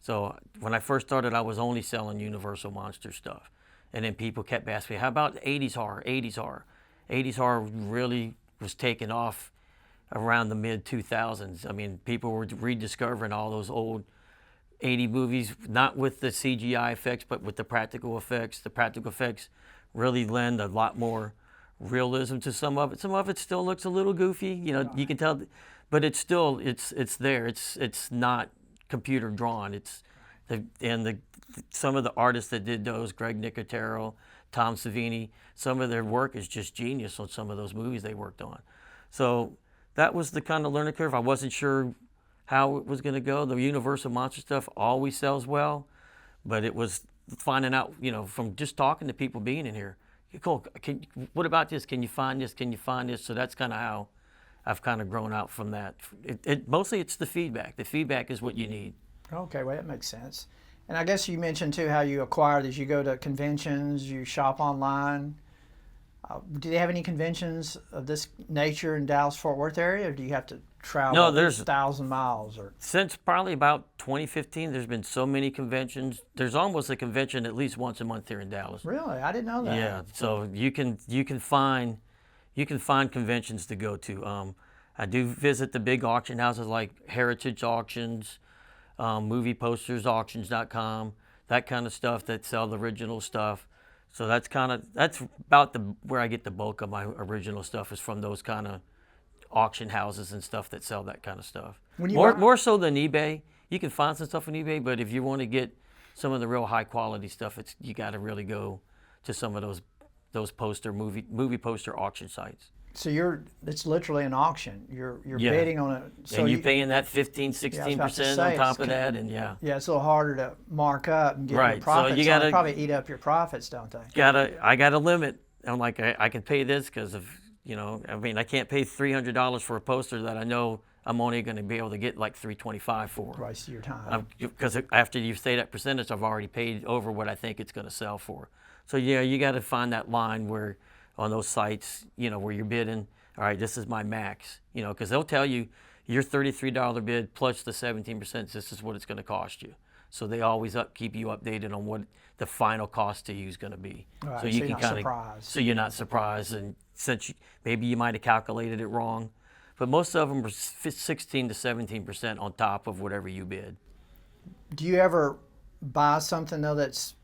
[SPEAKER 2] So when I first started, I was only selling Universal Monster stuff. And then people kept asking me, how about 80s horror, 80s horror? 80s horror really was taking off around the mid-2000s. I mean, people were rediscovering all those old 80 movies, not with the CGI effects, but with the practical effects. The practical effects really lend a lot more realism to some of it. Some of it still looks a little goofy, you know. You can tell, but it's still it's there. It's not computer drawn. Some of the artists that did those, Greg Nicotero, Tom Savini, some of their work is just genius on some of those movies they worked on. So that was the kind of learning curve. I wasn't sure how it was going to go. The Universal Monster stuff always sells well, but it was finding out, you know, from just talking to people being in here. Cool. What about this? Can you find this? Can you find this? So that's kind of how I've kind of grown out from that. Mostly it's the feedback. The feedback is what you need.
[SPEAKER 1] Okay, well, that makes sense. And I guess you mentioned too how you acquire these. You go to conventions, you shop online. Do they have any conventions of this nature in Dallas-Fort Worth area, or do you have to travel
[SPEAKER 2] No, there's
[SPEAKER 1] 1,000 miles? Or
[SPEAKER 2] since probably about 2015, there's been so many conventions. There's almost a convention at least once a month here in Dallas.
[SPEAKER 1] Really, I didn't know that.
[SPEAKER 2] Yeah, so you can find conventions to go to. I do visit the big auction houses like Heritage Auctions, moviepostersauctions.com, that kind of stuff that sell the original stuff. So that's about where I get the bulk of my original stuff, is from those kind of auction houses and stuff that sell that kind of stuff. More so than eBay. You can find some stuff on eBay, but if you want to get some of the real high quality stuff, you got to really go to some of those movie poster auction sites.
[SPEAKER 1] So it's literally an auction. You're bidding on it. So
[SPEAKER 2] and you're paying that 15-16% on top of that, and yeah.
[SPEAKER 1] Yeah, it's a little harder to mark up and get your profits.
[SPEAKER 2] So you gotta
[SPEAKER 1] they probably eat up your profits, don't they?
[SPEAKER 2] I got a limit. I'm like, I can pay this because of, you know, I mean, I can't pay $300 for a poster that I know I'm only going to be able to get like $325 for.
[SPEAKER 1] Waste of your time.
[SPEAKER 2] Because after you say that percentage, I've already paid over what I think it's going to sell for. So yeah, you got to find that line where, on those sites, you know, where you're bidding, all right, this is my max, you know, because they'll tell you your $33 bid plus the 17%, this is what it's going to cost you. So they always keep you updated on what the final cost to you is going to be.
[SPEAKER 1] Right,
[SPEAKER 2] so you
[SPEAKER 1] you're
[SPEAKER 2] can
[SPEAKER 1] not
[SPEAKER 2] kind of,
[SPEAKER 1] surprised.
[SPEAKER 2] so you're not surprised, and since maybe you might have calculated it wrong, but most of them are 16 to 17% on top of whatever you bid.
[SPEAKER 1] Do you ever buy something though that's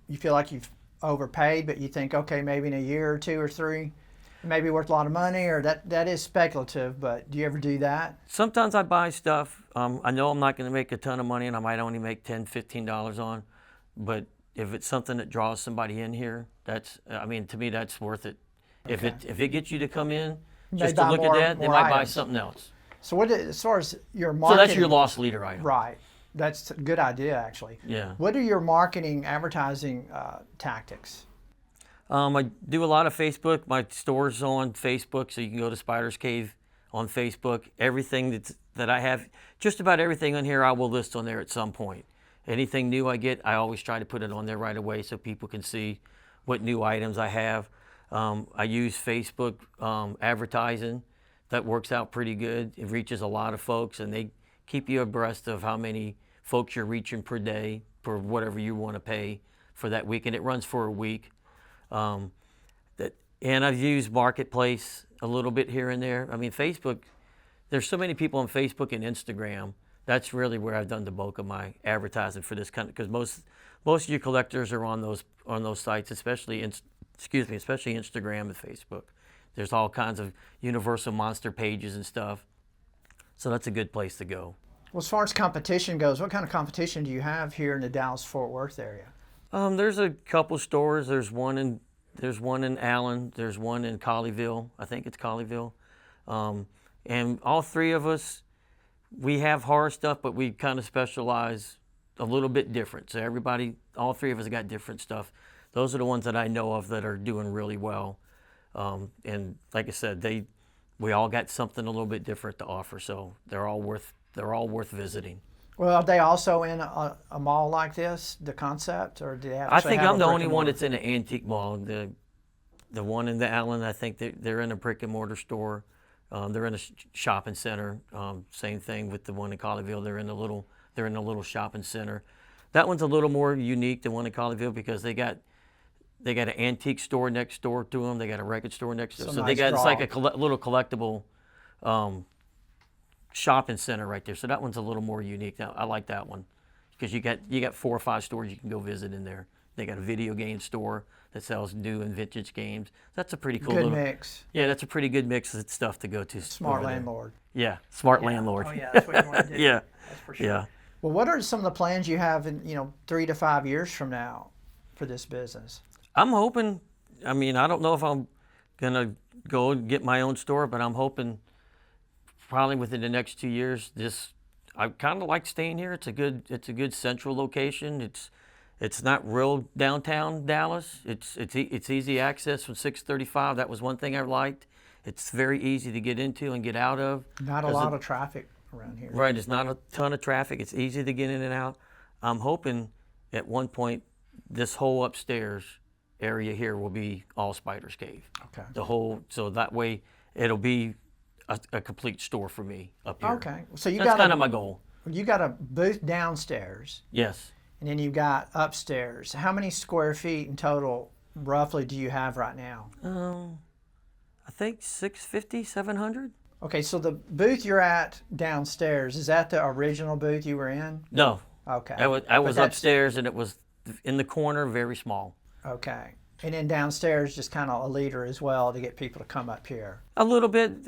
[SPEAKER 1] you feel like you've overpaid, but you think, okay, maybe in a year or two or three, it may be worth a lot of money, or that is speculative, but do you ever do that?
[SPEAKER 2] Sometimes I buy stuff. I know I'm not going to make a ton of money, and I might only make $10, $15 on, but if it's something that draws somebody in here, to me, that's worth it. Okay. If it gets you to come in just to look at that, they might buy something else.
[SPEAKER 1] So as far as your marketing,
[SPEAKER 2] so that's your loss leader item.
[SPEAKER 1] Right. That's a good idea, actually.
[SPEAKER 2] Yeah.
[SPEAKER 1] What are your marketing, advertising tactics?
[SPEAKER 2] I do a lot of Facebook. My store's on Facebook, so you can go to Spider's Cave on Facebook. Everything that I have, just about everything on here, I will list on there at some point. Anything new I get, I always try to put it on there right away so people can see what new items I have. I use Facebook advertising. That works out pretty good. It reaches a lot of folks, and they keep you abreast of how many folks you're reaching per day for whatever you want to pay for that week, and it runs for a week. And I've used Marketplace a little bit here and there. I mean, Facebook, there's so many people on Facebook and Instagram. That's really where I've done the bulk of my advertising for this kind of, because most of your collectors are on those sites, especially Instagram and Facebook. There's all kinds of Universal Monster pages and stuff. So that's a good place to go.
[SPEAKER 1] Well, as far as competition goes, what kind of competition do you have here in the Dallas-Fort Worth area?
[SPEAKER 2] There's a couple stores. There's one in Allen. There's one in Colleyville. I think it's Colleyville. And all three of us, we have horror stuff, but we kind of specialize a little bit different. So all three of us got different stuff. Those are the ones that I know of that are doing really well. And like I said, we all got something a little bit different to offer. So they're all worth visiting.
[SPEAKER 1] Well, are they also in a mall like this, the Concept, or do they
[SPEAKER 2] I think I'm the only one that's in an antique mall. The one in the Allen, I think they're in a brick and mortar store. They're in a shopping center. Same thing with the one in Colleyville. They're in a little shopping center. That one's a little more unique, the one in Colleyville, because they got an antique store next door to them. They got a record store next door. So it's like a little collectible shopping center right there. So that one's a little more unique. Now I like that one because you got 4 or 5 stores you can go visit in there. They got a video game store. that sells new and vintage games. That's a pretty cool
[SPEAKER 1] Good
[SPEAKER 2] little
[SPEAKER 1] mix.
[SPEAKER 2] Yeah, that's a pretty good mix of stuff to go to.
[SPEAKER 1] Smart
[SPEAKER 2] over there.
[SPEAKER 1] landlord.
[SPEAKER 2] Yeah, smart landlord.
[SPEAKER 1] Oh yeah, that's what you want to do.
[SPEAKER 2] Yeah,
[SPEAKER 1] That's for sure.
[SPEAKER 2] yeah.
[SPEAKER 1] Well, what are some of the plans you have in 3 to 5 years from now for this business?
[SPEAKER 2] I'm hoping. I mean, I don't know if I'm gonna go and get my own store, but I'm hoping probably within the next 2 years. I kind of like staying here. It's a good central location. It's not real downtown Dallas. It's easy access from 635. That was one thing I liked. It's very easy to get into and get out of.
[SPEAKER 1] Not a lot of traffic around here.
[SPEAKER 2] Right, it's not a ton of traffic. It's easy to get in and out. I'm hoping at one point this whole upstairs area here will be all Spider's Cave.
[SPEAKER 1] Okay.
[SPEAKER 2] So that way it'll be a complete store for me up here.
[SPEAKER 1] Okay. So
[SPEAKER 2] That's kind of my goal.
[SPEAKER 1] You got a booth downstairs,
[SPEAKER 2] Yes.
[SPEAKER 1] and then you've got upstairs. How many square feet in total, roughly, do you have right now?
[SPEAKER 2] I think 650, 700.
[SPEAKER 1] Okay, so the booth you're at downstairs, is that the original booth you were in?
[SPEAKER 2] No,
[SPEAKER 1] Okay.
[SPEAKER 2] I was
[SPEAKER 1] that's-
[SPEAKER 2] upstairs and it was in the corner, very small.
[SPEAKER 1] Okay. And then downstairs, just kind of a leader as well to get people to come up here.
[SPEAKER 2] A little bit.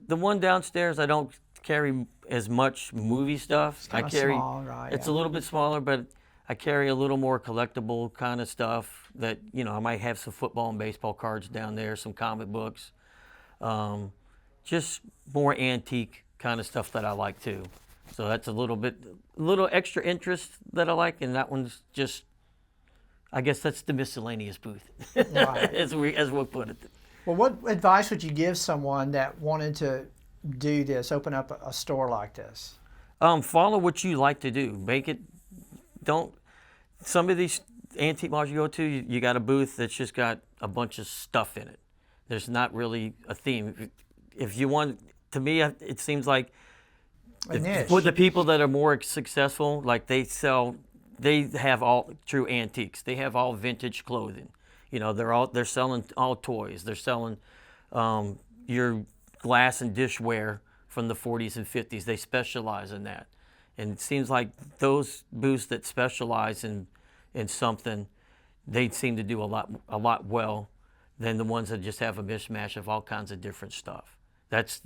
[SPEAKER 2] The one downstairs, I don't carry as much movie stuff.
[SPEAKER 1] kinda
[SPEAKER 2] I carry.
[SPEAKER 1] small, right,
[SPEAKER 2] It's
[SPEAKER 1] yeah.
[SPEAKER 2] a little bit smaller, but I carry a little more collectible kind of stuff. That I might have some football and baseball cards down there, some comic books, just more antique kind of stuff that I like too. So that's a little extra interest that I like, and that one's just. I guess that's the miscellaneous booth,
[SPEAKER 1] Right.
[SPEAKER 2] as we'll put it.
[SPEAKER 1] Well, what advice would you give someone that wanted to do this, open up a store like this?
[SPEAKER 2] Follow what you like to do. Some of these antique malls you go to, you got a booth that's just got a bunch of stuff in it. There's not really a theme. If you want, to me, it seems like
[SPEAKER 1] A niche.
[SPEAKER 2] for the people that are more successful, like they have all true antiques. They have all vintage clothing. They're selling all toys. They're selling your glass and dishware from the 40s and 50s. They specialize in that. And it seems like those booths that specialize in something, they seem to do a lot well than the ones that just have a mishmash of all kinds of different stuff. That's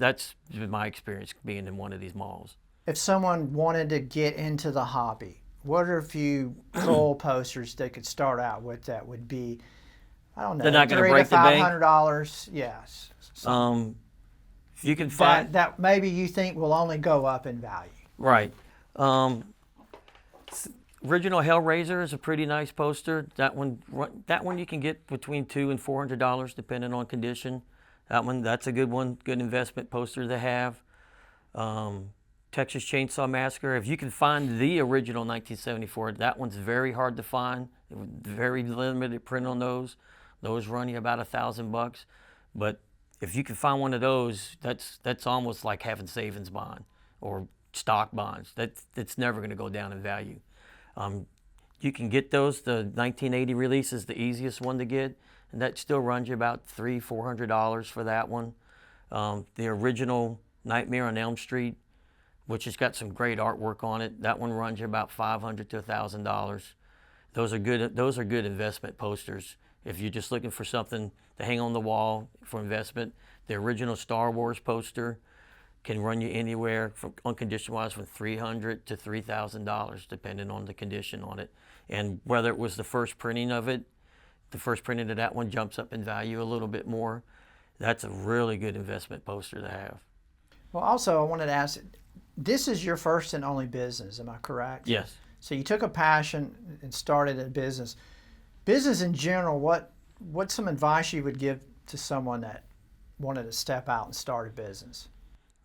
[SPEAKER 2] been my experience being in one of these malls.
[SPEAKER 1] If someone wanted to get into the hobby, what are a few goal posters they could start out with that would be, I don't know,
[SPEAKER 2] They're not gonna
[SPEAKER 1] $300
[SPEAKER 2] break
[SPEAKER 1] to
[SPEAKER 2] the bank?
[SPEAKER 1] $500? Yes.
[SPEAKER 2] If you can find
[SPEAKER 1] That maybe you think will only go up in value.
[SPEAKER 2] right. Original Hellraiser is a pretty nice poster. That one you can get between $200 and $400 depending on condition. That's a good one, good investment poster to have. Texas Chainsaw Massacre. If you can find the original 1974, that one's very hard to find. Very limited print on those. Those run you about $1,000. But if you can find one of those, that's almost like having savings bond or stock bonds. That's never going to go down in value. You can get those. The 1980 release is the easiest one to get, and that still runs you about $300-400 for that one. The original Nightmare on Elm Street, which has got some great artwork on it, that one runs you about $500 to $1,000. Those are good investment posters. If you're just looking for something to hang on the wall for investment, the original Star Wars poster can run you anywhere on condition-wise from $300 to $3,000, depending on the condition on it. And whether it was the first printing of it, the first printing of that one jumps up in value a little bit more. That's a really good investment poster to have.
[SPEAKER 1] Well, also, I wanted to ask, this is your first and only business, am I correct?
[SPEAKER 2] Yes.
[SPEAKER 1] So you took a passion and started a business. Business in general, what's some advice you would give to someone that wanted to step out and start a business?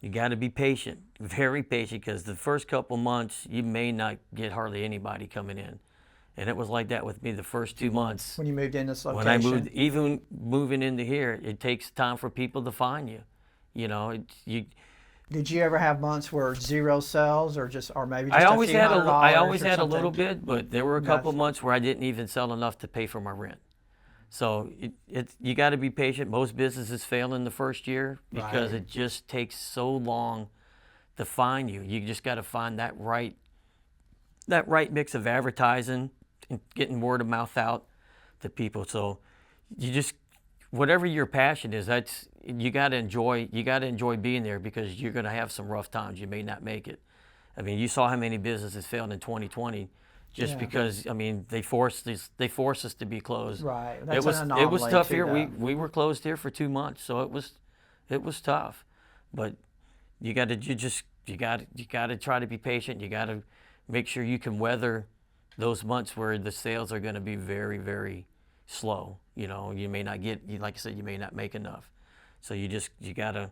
[SPEAKER 2] You got to be patient, very patient, because the first couple months you may not get hardly anybody coming in. And it was like that with me the first 2 months.
[SPEAKER 1] When you moved in this location?
[SPEAKER 2] When I moved, even moving into here, it takes time for people to find you.
[SPEAKER 1] Did you ever have months where 0 sales, or maybe just
[SPEAKER 2] I
[SPEAKER 1] a
[SPEAKER 2] always
[SPEAKER 1] few
[SPEAKER 2] had
[SPEAKER 1] $100s
[SPEAKER 2] I always
[SPEAKER 1] or
[SPEAKER 2] had a
[SPEAKER 1] something?
[SPEAKER 2] little bit, but there were a couple months where I didn't even sell enough to pay for my rent. So you got to be patient. Most businesses fail in the first year because
[SPEAKER 1] Right.
[SPEAKER 2] it just takes so long to find you. You just got to find that right mix of advertising and getting word of mouth out to people. So you just, whatever your passion is, that's, you got to enjoy being there, because you're going to have some rough times. You may not make it. I mean, you saw how many businesses failed in 2020 just
[SPEAKER 1] Yeah.
[SPEAKER 2] because, I mean, they forced us to be closed.
[SPEAKER 1] Right.
[SPEAKER 2] It
[SPEAKER 1] That's
[SPEAKER 2] was
[SPEAKER 1] an
[SPEAKER 2] it was
[SPEAKER 1] anomaly
[SPEAKER 2] tough
[SPEAKER 1] too,
[SPEAKER 2] here.
[SPEAKER 1] though.
[SPEAKER 2] We were closed here for 2 months, so it was tough. But you got to try to be patient. You got to make sure you can weather those months where the sales are going to be very, very slow. You know, you may not get, like I said, you may not make enough. So you got to,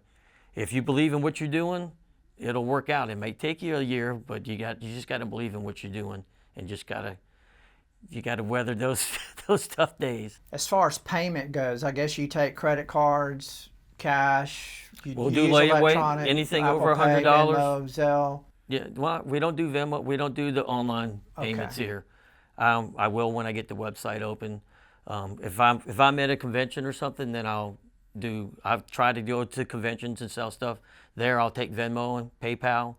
[SPEAKER 2] if you believe in what you're doing, it'll work out. It may take you a year, but you just got to believe in what you're doing, and you got to weather those those tough days.
[SPEAKER 1] As far as payment goes, I guess you take credit cards, cash.
[SPEAKER 2] We'll
[SPEAKER 1] you
[SPEAKER 2] do
[SPEAKER 1] use
[SPEAKER 2] layaway,
[SPEAKER 1] electronic,
[SPEAKER 2] anything
[SPEAKER 1] Apple
[SPEAKER 2] over
[SPEAKER 1] Pay,
[SPEAKER 2] $100.
[SPEAKER 1] Venmo, Zelle.
[SPEAKER 2] Yeah, well, we don't do Venmo. We don't do the online payments
[SPEAKER 1] Okay.
[SPEAKER 2] here. I will when I get the website open. If I'm at a convention or something, then I've tried to go to conventions and sell stuff there. I'll take Venmo and PayPal,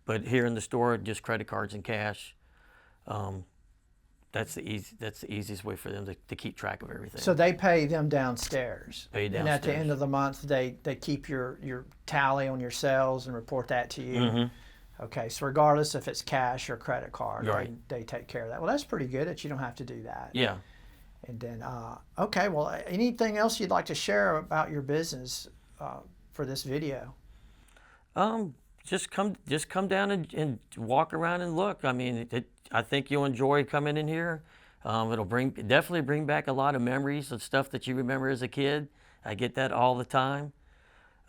[SPEAKER 2] but here in the store, just credit cards and cash. That's the easiest way for them to keep track of everything.
[SPEAKER 1] So they pay them downstairs.
[SPEAKER 2] Pay
[SPEAKER 1] And at the
[SPEAKER 2] downstairs.
[SPEAKER 1] end of the month, they keep your tally on your sales and report that to you.
[SPEAKER 2] Mm-hmm.
[SPEAKER 1] Okay, so regardless if it's cash or credit card,
[SPEAKER 2] Right.
[SPEAKER 1] they take care of that. Well, that's pretty good that you don't have to do that.
[SPEAKER 2] Yeah.
[SPEAKER 1] And then, okay, well, anything else you'd like to share about your business for this video?
[SPEAKER 2] Just come down and walk around and look. I mean, I think you'll enjoy coming in here. It'll definitely bring back a lot of memories of stuff that you remember as a kid. I get that all the time.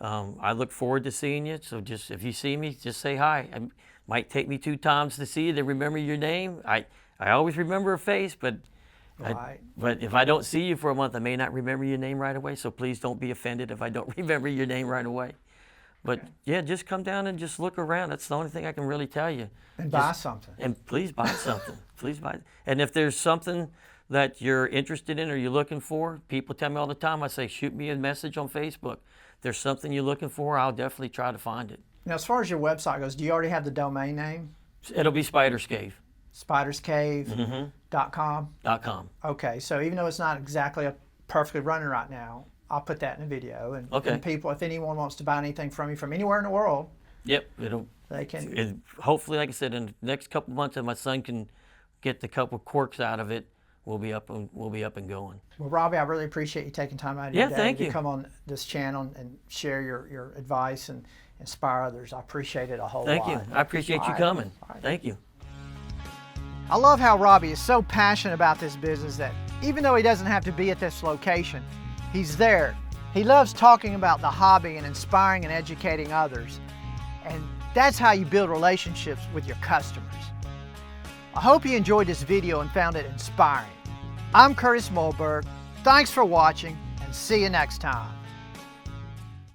[SPEAKER 2] I look forward to seeing you. So just, if you see me, just say hi. It might take me 2 times to see you to remember your name. I always remember a face, but
[SPEAKER 1] Right.
[SPEAKER 2] but if I don't see you for a month, I may not remember your name right away. So please don't be offended if I don't remember your name right away. But yeah, just come down and just look around. That's the only thing I can really tell you.
[SPEAKER 1] And buy something.
[SPEAKER 2] And please buy something. Please buy. And if there's something that you're interested in or you're looking for, people tell me all the time, I say, shoot me a message on Facebook. If there's something you're looking for, I'll definitely try to find it.
[SPEAKER 1] Now, as far as your website goes, do you already have the domain name?
[SPEAKER 2] It'll be Spider's Cave.
[SPEAKER 1] SpidersCave.com?
[SPEAKER 2] .com.
[SPEAKER 1] Okay, so even though it's not exactly perfectly running right now, I'll put that in a video. And,
[SPEAKER 2] Okay.
[SPEAKER 1] and people, if anyone wants to buy anything from you from anywhere in the world,
[SPEAKER 2] Yep.
[SPEAKER 1] they can.
[SPEAKER 2] Hopefully, like I said, in the next couple months, if my son can get the couple quirks out of it, we'll be up and going.
[SPEAKER 1] Well, Robbie, I really appreciate you taking time out of your
[SPEAKER 2] Yeah,
[SPEAKER 1] day
[SPEAKER 2] thank
[SPEAKER 1] to
[SPEAKER 2] you.
[SPEAKER 1] come on this channel and share your advice and inspire others. I appreciate it a whole
[SPEAKER 2] Thank
[SPEAKER 1] lot.
[SPEAKER 2] you. I appreciate
[SPEAKER 1] All
[SPEAKER 2] you
[SPEAKER 1] right.
[SPEAKER 2] coming.
[SPEAKER 1] All right.
[SPEAKER 2] Thank you.
[SPEAKER 1] I love how Robbie is so passionate about this business that even though he doesn't have to be at this location, he's there. He loves talking about the hobby and inspiring and educating others. And that's how you build relationships with your customers. I hope you enjoyed this video and found it inspiring. I'm Curtis Mulberg. Thanks for watching, and see you next time.